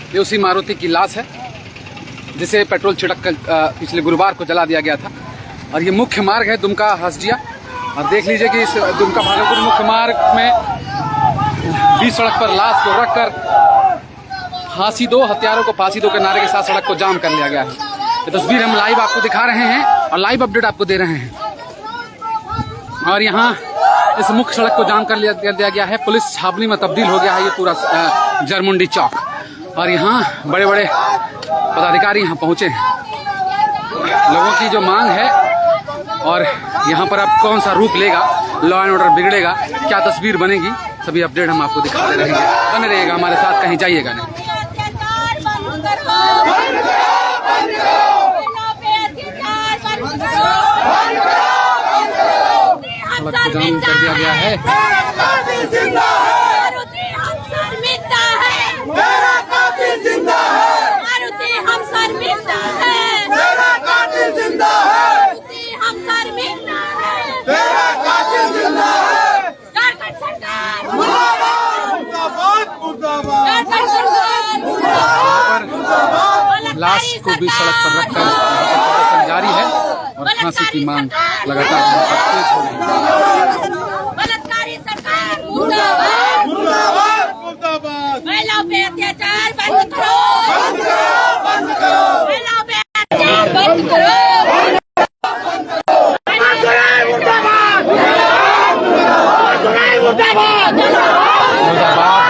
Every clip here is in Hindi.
ये उसी मारुति की लाश है जिसे पेट्रोल छिड़क कर पिछले गुरुवार को जला दिया गया था। और ये मुख्य मार्ग है दुमका हसदिया। और देख लीजिए कि इस दुमका भागलपुर मुख्य मार्ग में बीच सड़क पर लाश को रखकर फांसी दो, हत्यारों को फांसी दो के नारे के साथ सड़क को जाम कर लिया गया है। ये तस्वीर हम लाइव आपको दिखा रहे हैं और लाइव अपडेट आपको दे रहे हैं। और यहाँ इस मुख्य सड़क को जाम कर दिया गया है। पुलिस छावनी में तब्दील हो गया है ये पूरा जरमुंडी चौक। और यहाँ बड़े बड़े पदाधिकारी यहाँ पहुँचे हैं। लोगों की जो मांग है और यहाँ पर अब कौन सा रूप लेगा, लॉ एंड ऑर्डर बिगड़ेगा, क्या तस्वीर बनेगी, सभी अपडेट हम आपको दिखाते रहेंगे। बने रहिएगा हमारे साथ, कहीं जाइएगा नहीं। सड़क को जाम कर दिया गया है। लाश को भी सड़क पर रखकर प्रदर्शन जारी है और फांसी की मांग लगातार तेज हो रही है। बलात्कारी सरकार मुर्दाबाद, मुर्दाबाद, मुर्दाबाद। महिलाओं पे अत्याचार बंद करो, बंद करो, बंद करो। महिलाओं पे अत्याचार बंद करो,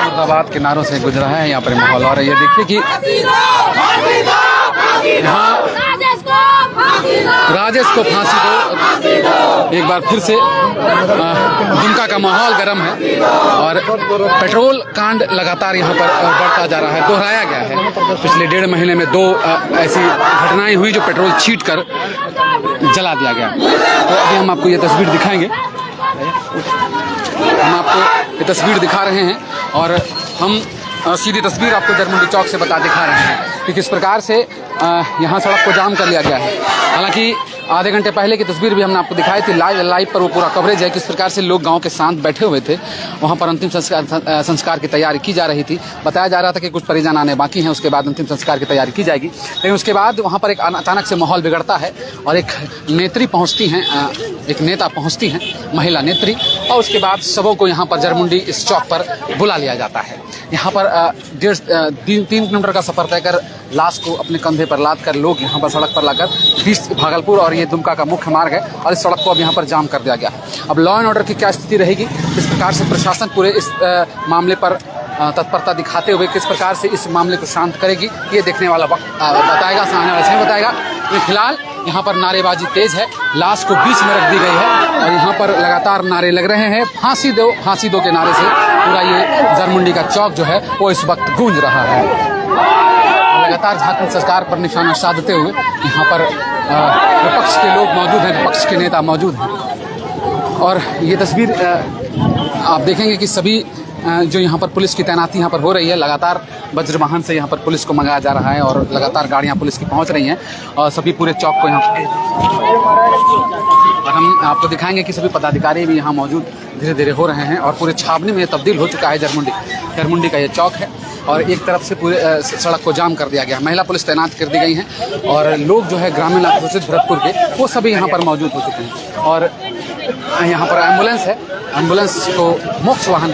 मुर्दाबाद के नारों से गुजरा है यहाँ पर माहौल। और ये देखिए कि यहाँ राजेश को फांसी दो, एक बार फिर से दुमका का माहौल गर्म है। और पेट्रोल कांड लगातार यहाँ पर बढ़ता जा रहा है, दोहराया गया है। पिछले 1.5 महीने में 2 ऐसी घटनाएं हुई जो पेट्रोल छींट कर जला दिया गया। तो अभी हम आपको ये तस्वीर दिखाएंगे, हम आपको ये तस्वीर दिखा रहे हैं और हम सीधी तस्वीर आपको जरमुंडी चौक से दिखा रहे हैं कि किस प्रकार से यहाँ सड़क को जाम कर लिया गया है। हालांकि आधे घंटे पहले की तस्वीर भी हमने आपको दिखाई थी, लाइव पर वो पूरा कवरेज है। किस प्रकार से लोग गांव के साथ बैठे हुए थे, वहां पर अंतिम संस्कार की तैयारी की जा रही थी। बताया जा रहा था कि कुछ परिजन आने बाकी हैं, उसके बाद अंतिम संस्कार की तैयारी की जाएगी। लेकिन उसके बाद वहां पर एक अचानक से माहौल बिगड़ता है और एक नेत्री पहुंचती हैं, एक नेता पहुंचती हैं, महिला नेत्री, और उसके बाद सबों को यहाँ पर जरमुंडी इस चौक पर बुला लिया जाता है। यहाँ पर 3 किलोमीटर का सफर तय कर लाश को अपने कंधे पर लाद कर लोग यहाँ पर सड़क पर लाकर बीच भागलपुर और ये दुमका का मुख्य मार्ग है और इस सड़क को अब यहाँ पर जाम कर दिया गया है। अब लॉ एंड ऑर्डर की क्या स्थिति रहेगी, किस प्रकार से प्रशासन पूरे इस मामले पर तत्परता दिखाते हुए किस प्रकार से इस मामले को शांत करेगी, ये देखने वाला वक्त बताएगा, सामने वाला समय बताएगा। फिलहाल यहाँ पर नारेबाजी तेज है, लाश को बीच में रख दी गई है और यहाँ पर लगातार नारे लग रहे हैं। फांसी दो के नारे से पूरा ये जरमुंडी का चौक जो है वो इस वक्त गूंज रहा है। लगातार झारखंड सरकार पर निशाना साधते हुए यहाँ पर विपक्ष के लोग मौजूद हैं, विपक्ष के नेता मौजूद हैं। और ये तस्वीर आप देखेंगे कि सभी जो यहाँ पर पुलिस की तैनाती यहाँ पर हो रही है, लगातार वज्र वाहन से यहाँ पर पुलिस को मंगाया जा रहा है और लगातार गाड़ियाँ पुलिस की पहुँच रही हैं और सभी पूरे चौक को यहाँ और हम आपको दिखाएंगे कि सभी पदाधिकारी भी यहाँ मौजूद धीरे धीरे हो रहे हैं और पूरे छावनी में तब्दील हो चुका है जरमुंडी का ये चौक है। और एक तरफ से पूरे सड़क को जाम कर दिया गया, महिला पुलिस तैनात कर दी गई हैं और लोग जो है ग्रामीण घोषित भरतपुर के वो सभी यहाँ पर मौजूद हो चुके हैं। और यहाँ पर एम्बुलेंस है, एम्बुलेंस को मोक्ष वाहन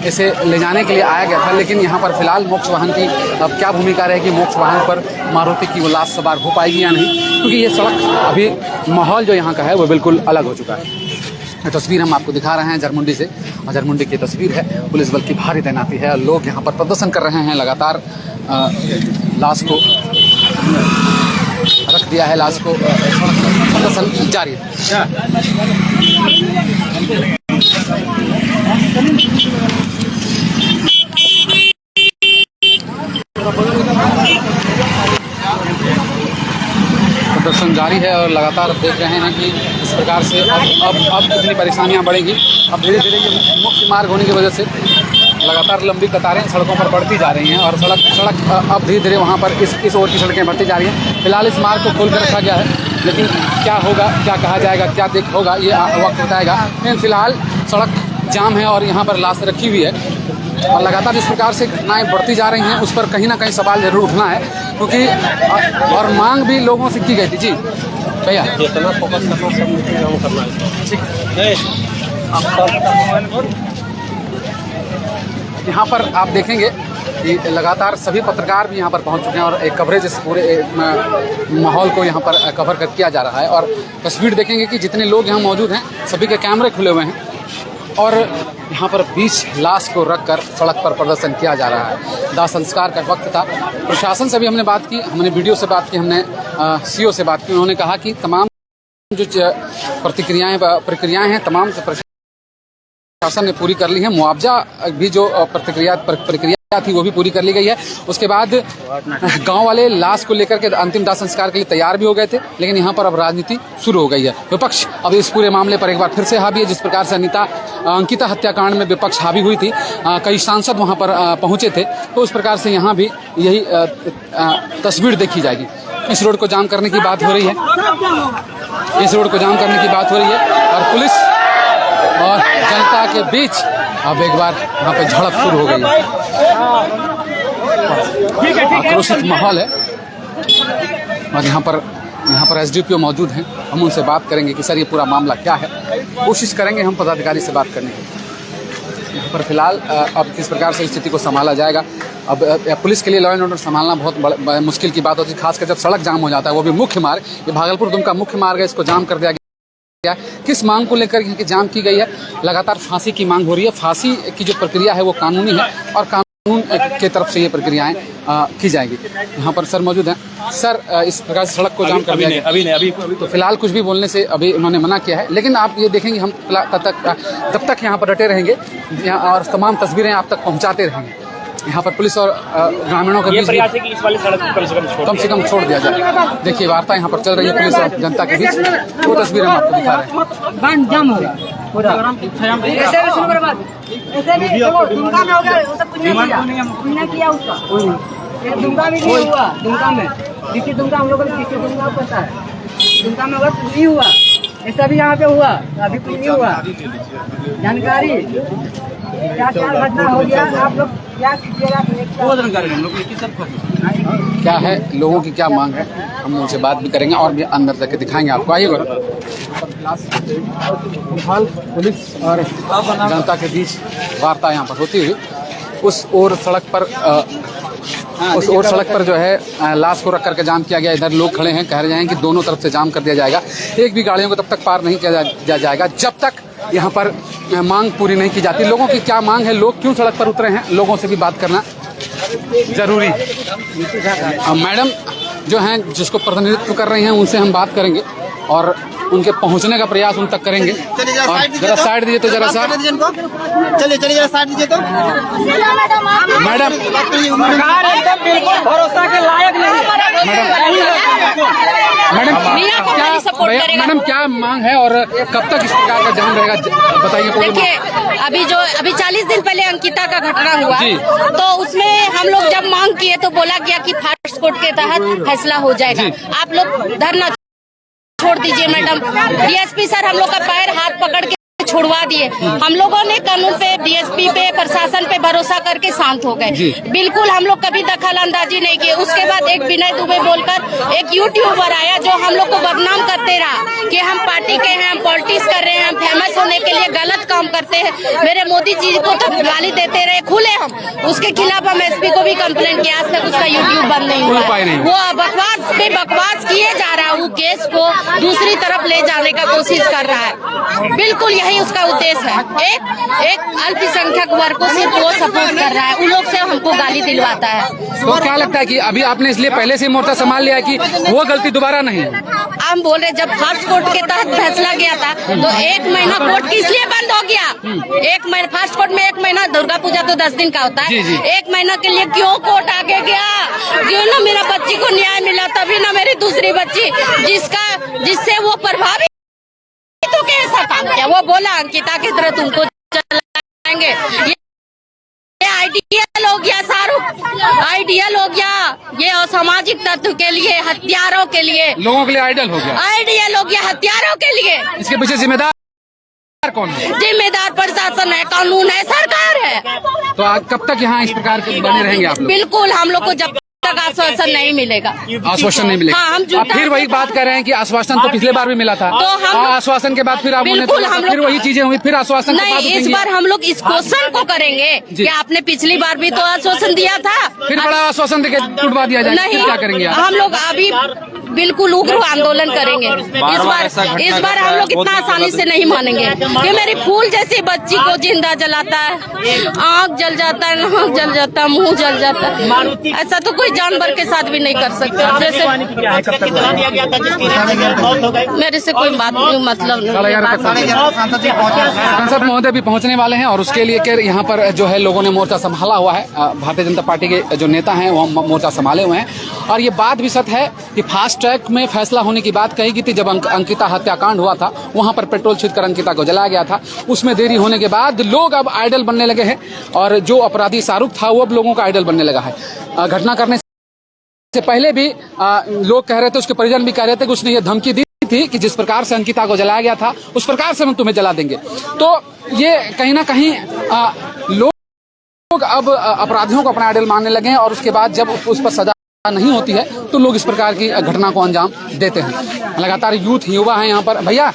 इसे ले जाने के लिए आया गया था, लेकिन यहाँ पर फिलहाल मोक्ष वाहन की अब क्या भूमिका रहेगी, मोक्ष वाहन पर मारुति की वो लाश सवार हो पाएगी या नहीं, क्योंकि ये सड़क अभी माहौल जो यहाँ का है वो बिल्कुल अलग हो चुका है। तस्वीर हम आपको दिखा रहे हैं जरमुंडी से और जरमुंडी की तस्वीर है, पुलिस बल की भारी तैनाती है और लोग यहाँ पर प्रदर्शन कर रहे हैं। लगातार लाश को रख दिया है, लाश को प्रदर्शन जारी है। प्रदर्शन जारी है और लगातार देख रहे हैं कि इस प्रकार से अब कितनी परेशानियां बढ़ेंगी। अब धीरे धीरे ये मुख्य मार्ग होने की वजह से लगातार लंबी कतारें सड़कों पर बढ़ती जा रही हैं और सड़क अब धीरे धीरे वहाँ पर इस ओर की सड़कें बढ़ती जा रही हैं। फिलहाल इस मार्ग को खोल कर रखा गया है, लेकिन क्या होगा, क्या कहा जाएगा, क्या होगा ये वक्त बताएगा। लेकिन फिलहाल सड़क जाम है और यहाँ पर लाश रखी हुई है। और लगातार जिस प्रकार से घटनाएं बढ़ती जा रही हैं उस पर कहीं ना कहीं सवाल जरूर उठना है, क्योंकि और मांग भी लोगों से की गई थी। जी भैया, जितना फोकस करना सब करना है। यहाँ पर आप देखेंगे कि लगातार सभी पत्रकार भी यहाँ पर पहुँच चुके हैं और एक कवरेज इस पूरे माहौल को यहाँ पर कवर किया जा रहा है। और तस्वीर देखेंगे कि जितने लोग यहाँ मौजूद हैं सभी के कैमरे खुले हुए हैं और यहाँ पर 20 लाश को रखकर सड़क पर प्रदर्शन किया जा रहा है। दाह संस्कार का वक्त था। प्रशासन से भी हमने बात की, हमने वीडियो से बात की, हमने सीओ से बात की। उन्होंने कहा कि तमाम जो प्रक्रियाएं हैं तमाम से प्रशासन ने पूरी कर ली है। मुआवजा भी जो प्रक्रिया थी वो भी पूरी कर ली गई है। उसके बाद गांव वाले लाश को लेकर के अंतिम दाह संस्कार के लिए तैयार भी हो गए थे, लेकिन यहां पर अब राजनीति शुरू हो गई है। विपक्ष अब इस पूरे मामले पर एक बार फिर से हावी है। जिस प्रकार से अंकिता हत्याकांड में विपक्ष हावी हुई थी, कई सांसद वहां पर पहुंचे थे, तो उस प्रकार से यहां भी यही तस्वीर देखी जाएगी। इस रोड को जाम करने की बात हो रही है, इस रोड को जाम करने की बात हो रही है और पुलिस और जनता के बीच अब एक बार यहाँ पे झड़प शुरू हो गई है। आक्रोशित माहौल है और यहाँ पर एसडीपीओ मौजूद हैं। हम उनसे बात करेंगे कि सर ये पूरा मामला क्या है। कोशिश करेंगे हम पदाधिकारी से बात करने की। यहाँ पर फिलहाल अब किस प्रकार से स्थिति को संभाला जाएगा। अब पुलिस के लिए लॉ एंड ऑर्डर संभालना बहुत मुश्किल की बात होती है, खासकर जब सड़क जाम हो जाता है, वो भी मुख्य मार्ग। ये भागलपुर दुमका मुख्य मार्ग है, इसको जाम कर दिया गया। किस मांग को लेकर यहाँ की जाम की गई है? लगातार फांसी की मांग हो रही है। फांसी की जो प्रक्रिया है वो कानूनी है और कानून के तरफ से ये प्रक्रियाएं की जाएंगी। यहाँ पर सर मौजूद हैं। सर, इस प्रकार से सड़क को जाम कर दिया गया। अभी तो फिलहाल कुछ भी बोलने से अभी उन्होंने मना किया है, लेकिन आप ये देखेंगे हम तब तक यहाँ पर डटे रहेंगे और तमाम तस्वीरें आप तक पहुँचाते रहेंगे। यहाँ पर पुलिस और ग्रामीणों के बीच कि इस वाली सड़क को कम से कम छोड़ दिया जाए। देखिए वार्ता यहाँ पर चल रही है पुलिस और जनता के बीच, वो तस्वीर हम आपको दिखा रहे हैं। जाम हो गया पूरा। ऐसे भी शुरू बात, ऐसे भी दुमका में हो गया, वो सब कुछ नहीं किया उसका। ये दुमका में नहीं हुआ, दुमका में किसी दुमका हम लोगों ने किसी दुमका पता है, दुमका में हुआ कुछ नहीं हुआ। ऐसा भी यहाँ पे हुआ, अभी कुछ नहीं हुआ। जानकारी क्या घटना हो गया, आप लोग क्या कीजिएगा? क्या है, लोगों की क्या मांग है, हम उनसे बात भी करेंगे और भी अंदर जाके दिखाएंगे आपको। आइए फिलहाल पुलिस और जनता के बीच वार्ता यहाँ पर होती हुई उस ओर सड़क पर जो है लाश को रख करके जाम किया गया। इधर लोग खड़े हैं, कह रहे हैं कि दोनों तरफ से जाम कर दिया जाएगा। एक भी गाड़ियों को तब तक पार नहीं किया जाएगा जब तक यहाँ पर मांग पूरी नहीं की जाती। लोगों की क्या मांग है, लोग क्यों सड़क पर उतरे हैं, लोगों से भी बात करना जरूरी। मैडम जो हैं जिसको प्रतिनिधित्व कर रही हैं उनसे हम बात करेंगे और उनके पहुंचने का प्रयास उन तक करेंगे। और जरा साइड दीजिए तो, जरा सा चलिए जरा साइड दीजिए तो। मैडम भरोसा के लायक मैडम क्या मांग है और कब तक इस प्रकार का जाम रहेगा, बताइए। देखिए अभी 40 दिन पहले अंकिता का घटना हुआ, तो उसमें हम लोग जब मांग किए तो बोला गया कि फास्ट कोर्ट के तहत फैसला हो जाएगा। आप लोग धरना छोड़ दीजिए मैडम। डीएसपी सर हम लोग का पैर हाथ पकड़ के छुड़वा दिए। हम लोगों ने कानून पे, डीएसपी पे, प्रशासन पे भरोसा करके शांत हो गए। बिल्कुल हम लोग कभी दखल अंदाजी नहीं किए। उसके बाद एक विनय दुबे बोलकर एक यूट्यूबर आया जो हम लोग को बदनाम करते रहा कि हम पार्टी के हैं, हम पॉलिटिक्स कर रहे हैं, हम फेमस होने के लिए गलत काम करते हैं। मेरे मोदी जी को तो गाली देते रहे खुले। हम उसके खिलाफ हम एसपी को भी कंप्लेंट किया, आज तक उसका यूट्यूब बंद नहीं हुआ। वो बकवास पे बकवास किए जा रहा है, वो केस को दूसरी तरफ ले जाने का कोशिश कर रहा है। बिल्कुल यही उसका उद्देश्य है। एक अल्पसंख्यक वर्ग को सिर्फ वो सपोर्ट कर रहा है, उन लोग से हमको गाली दिलवाता है। तो क्या लगता है कि अभी आपने इसलिए पहले से मोर्चा संभाल लिया कि वो गलती दोबारा नहीं है? हम बोल रहे जब फास्ट कोर्ट के तहत फैसला गया था तो 1 महीना कोर्ट किस लिए बंद हो गया? 1 महीना फास्ट कोर्ट में 1 महीना, दुर्गा पूजा तो 10 दिन का होता है। 1 महीना के लिए क्यों कोर्ट आगे गया? क्यों ना मेरा बच्ची को न्याय मिला, तभी ना मेरी दूसरी बच्ची जिससे वो प्रभावित तो कैसा काम किया? वो बोला अंकिता की तरह तुमको चलाएंगे। ये आइडियल हो गया शाहरुख, आइडियल हो गया। ये असामाजिक तत्व के लिए, हथियारों के लिए, लोगों के लिए आइडियल हो गया, आइडियल हो गया हथियारों के लिए। इसके पीछे जिम्मेदार कौन है? जिम्मेदार प्रशासन है, कानून है, सरकार है। तो आज कब तक यहाँ इस प्रकार के बने रहेंगे आप लोग? बिल्कुल हम लोग को जब तक आश्वासन नहीं मिलेगा, आश्वासन नहीं मिलेगा। हाँ, हम आप फिर वही बात कर रहे हैं कि आश्वासन तो पिछले बार भी मिला था, तो हम आश्वासन के बाद फिर आप बिल्कुल हम लोग फिर वही चीजें हुई, फिर आश्वासन के बाद नहीं, इस बार हम लोग इस क्वेश्चन को करेंगे कि आपने पिछली बार भी तो आश्वासन दिया था, फिर बड़ा आश्वासन देके टूटवा दिया जाए, नहीं, क्या करेंगे आप? हम लोग अभी बिल्कुल उग्र आंदोलन करेंगे। इस बार हम लोग इतना आसानी से नहीं मानेंगे कि मेरी फूल जैसी बच्ची को जिंदा जलाता है, आँख जल जाता है, नाक जल जाता है, मुंह जल जाता है। ऐसा तो कोई जानवर के साथ भी नहीं कर सकता। जैसे मेरे से कोई बात नहीं, मतलब सांसद महोदय भी पहुंचने वाले हैं और उसके लिए के यहाँ पर जो है लोगों ने मोर्चा संभाला हुआ है। भारतीय जनता पार्टी के जो नेता हैं वो मोर्चा संभाले हुए हैं और ये बात भी सत्य है कि फास्ट ट्रैक में फैसला होने की बात कही गई थी। जब अंकिता हत्याकांड हुआ था वहां पर पेट्रोल छींटकर अंकिता को जलाया गया था, उसमें देरी होने के बाद लोग अब आइडल बनने लगे हैं और जो अपराधी शाहरुख था वो अब लोगों का आइडल बनने लगा है। घटना करने से पहले भी लोग कह रहे थे, उसके परिजन भी कह रहे थे कि उसने ये धमकी दी थी कि जिस प्रकार से अंकिता को जलाया गया था उस प्रकार से हम तुम्हें जला देंगे। तो ये कहीं ना कहीं लोग अब अपराधियों को अपना आइडल मानने लगे हैं और उसके बाद जब उस पर सजा नहीं होती है तो लोग इस प्रकार की घटना को अंजाम देते हैं। लगातार युवा है यहाँ पर। भैया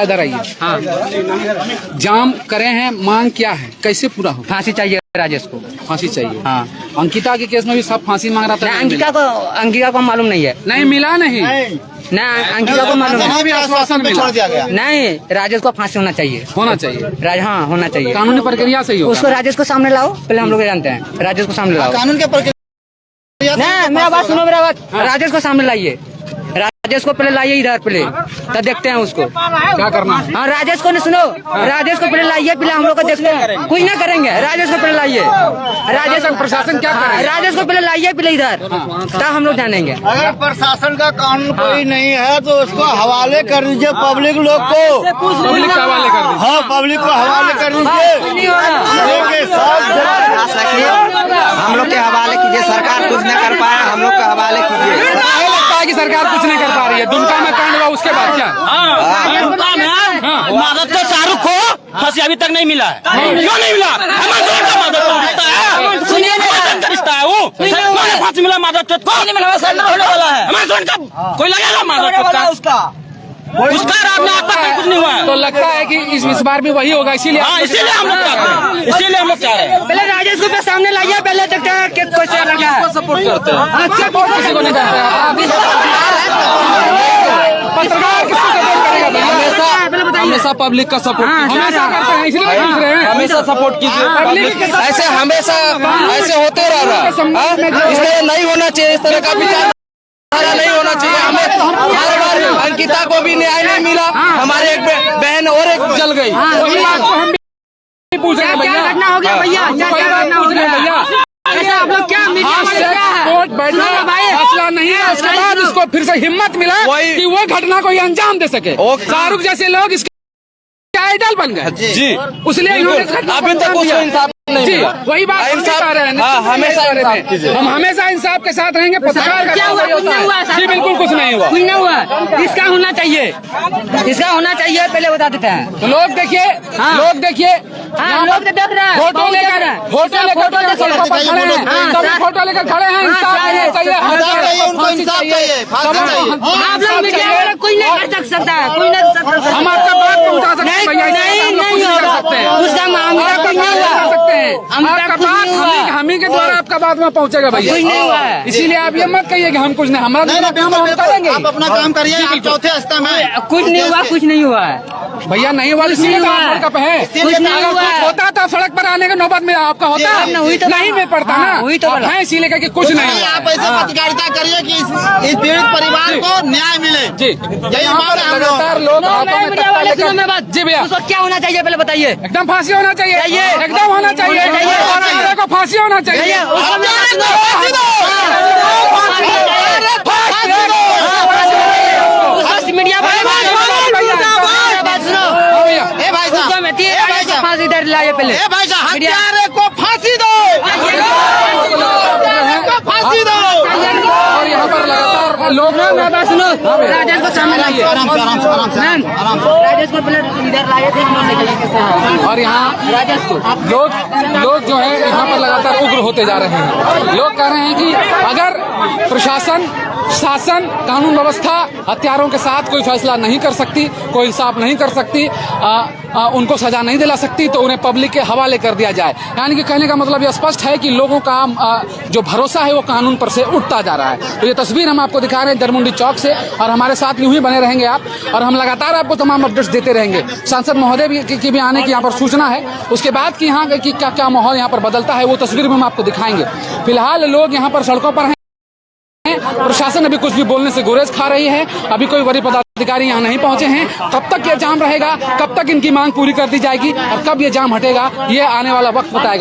इधर आइए। हाँ, जाम करे हैं, मांग क्या है, कैसे पूरा हो? फांसी चाहिए राजेश को, फांसी चाहिए। हाँ, अंकिता के केस में भी सब फांसी मांग रहा था। अंकिता को मालूम नहीं है, नहीं मिला, नहीं ना अंकिता को मालूम वहाँ भी आश्वासन मिला। छोड़ दिया गया। नहीं, राजेश को फांसी होना चाहिए, होना चाहिए। हाँ होना चाहिए, कानूनी प्रक्रिया सही हो। उसको राजेश को सामने लाओ, पहले हम लोग जानते हैं, राजेश को सामने लाओ। कानून के प्रक्रिया नहीं, मेरा बात सुनो, मेरा बात, राजेश को सामने लाइए, राजेश को पहले लाइए इधर, पहले तब देखते हैं उसको क्या करना है। हाँ, राजेश को नहीं, सुनो, राजेश को पहले लाइए, पहले हम लोग को देखते हैं, कुछ ना करेंगे, राजेश को पहले लाइए, राजेश प्रशासन क्या करे, राजेश को पहले लाइए, पहले इधर, तब हम लोग जानेंगे। अगर प्रशासन का कानून कोई नहीं है तो उसको हवाले कर दीजिए पब्लिक लोग को, पब्लिक के हवाले कर दीजिए। हाँ पब्लिक को हवाले कर दीजिए। हम लोग के हवाले कीजिए, सरकार कुछ नहीं कर पाया, हम लोग के हवाले कीजिए। लगता है कि सरकार कुछ नहीं कर पा रही है। दुमका में कांड हुआ, उसके बाद क्या? मदद तो शाहरुख को फांसी अभी तक नहीं मिला है। क्यों नहीं मिला? सुनिए, रिश्ता है वो, फांसी मिला माधव नहीं मिला, होने वाला है। कोई लगेगा माधव उसका रात में अब तक कुछ नहीं हुआ है। तो लगता है कि इस बार भी वही होगा, इसीलिए इसीलिए हम लोग चाह रहे हैं, पहले राजेश को सामने लाइए, पहले देखते हैं कि कैसे लगा है। सपोर्ट करते हैं। किसी को नहीं करते पत्रकार किसको सपोर्ट करेगा भैया? हमेशा पब्लिक का सपोर्ट हमेशा करते हैं, इसलिए पूछ रहे हैं। हमेशा सपोर्ट कीजिए, ऐसे हमेशा ऐसे होते रह रहा है। इस तरह नहीं होना चाहिए, इस तरह का विचार नहीं होना चाहिए। हमें अंकिता को भी न्याय नहीं मिला, हमारे एक बहन और एक जल गई। वही बात को हम भी पूछ रहे हैं भैया। घटना हो गया भैया, वही बात पूछ रहे हैं भैया। ऐसा आप लोग क्या मीडिया में क्या है? कोर्ट बैठा फैसला नहीं है, उसके बाद उसको फिर से हिम्मत मिला कि वो घटना को अंजाम दे सके। शाहरुख जैसे लोग इसके आइडल बन गए जी, इसलिए अभी तक उसको इंसाफ नहीं जी, मिला। वही बात हमेशा हम हमेशा इंसाफ के साथ रहेंगे। पत्रकार क्या हुआ? कुछ नहीं हुआ, जी बिल्कुल कुछ नहीं हुआ, कुछ नहीं हुआ। इसका होना चाहिए, इसका होना चाहिए, पहले बता देते हैं। तो लोग देखिए, लोग देखिए, हाँ, लोग तो देख रहे हैं, फोटो लेकर फोटो लेकर सड़कों पर खड़े हैं, सभी फोटो लेकर खड़े हैं। इंसाफ चाहिए, उनको इंसाफ चाहिए, फांसी चाहिए। आप लोग मीडिया वाले कोई नहीं कर सकता है, कोई नहीं कर सकता। हम आपका बात पहुंचा सकते हैं भैया, नहीं होगा, उसका मामला कोई नहीं हुआ सकते हैं। आपका बात हम ही के द्वारा आपका बात वहाँ पहुँचेगा भैया, कुछ नहीं हुआ है। इसीलिए आप ये मत कहिए कि हम कुछ नहीं, हमारा नहीं, हम करेंगे। आप अपना काम करिए, आप चौथे स्तर में। कुछ नहीं हुआ, कुछ नहीं हुआ है भैया, नहीं हुआ इसीलिए तो आप वर्ल्ड कप है। कुछ नहीं हुआ है। होता तो सड़क पर आने का नौबत में आपका होता नहीं में पड़ता ना, हुई तो है इसीलिए कि कुछ नहीं हुआ। आप ऐसे पत्रकारिता करिए कि इस पीड़ित परिवार को न्याय मिले। जी, यही बात है हम लोग। लगातार लोग मीडिया वाले सुनो मेरी बात। जी भैया, उसको क्या होना चाहिए पहले बताइए। एकदम फांसी होना चाहिए, एकदम होना चाहिए, को फांसी होना चाहिए। मीडिया वाले फांसी इधर लाइए पहले। हत्यारे को फांसी दो, फांसी दो। और यहाँ पर लगातार लोग राजेश को सामने लाइए, राजेश को पहले इधर लाए थे, हम लोग निकल के साथ। और यहाँ राजेश को लोग जो है यहाँ पर लगातार उग्र होते जा रहे हैं। लोग कह रहे हैं कि अगर प्रशासन, शासन, कानून व्यवस्था हत्यारों के साथ कोई फैसला नहीं कर सकती, कोई इंसाफ नहीं कर सकती, उनको सजा नहीं दिला सकती, तो उन्हें पब्लिक के हवाले कर दिया जाए। यानी कि कहने का मतलब यह स्पष्ट है कि लोगों का जो भरोसा है वो कानून पर से उठता जा रहा है। तो ये तस्वीर हम आपको दिखा रहे हैं जरमुंडी चौक से, और हमारे साथ यूं ही बने रहेंगे आप, और हम लगातार आपको तमाम अपडेट्स देते रहेंगे। सांसद महोदय की भी आने की यहाँ पर सूचना है, उसके बाद की यहाँ की क्या माहौल यहाँ पर बदलता है वो तस्वीर भी हम आपको दिखाएंगे। फिलहाल लोग यहाँ पर सड़कों पर हैं, प्रशासन अभी कुछ भी बोलने से गुरेज खा रही है। अभी कोई वरीय पदाधिकारी यहाँ नहीं पहुंचे हैं। कब तक ये जाम रहेगा, कब तक इनकी मांग पूरी कर दी जाएगी और कब ये जाम हटेगा, ये आने वाला वक्त बताएगा।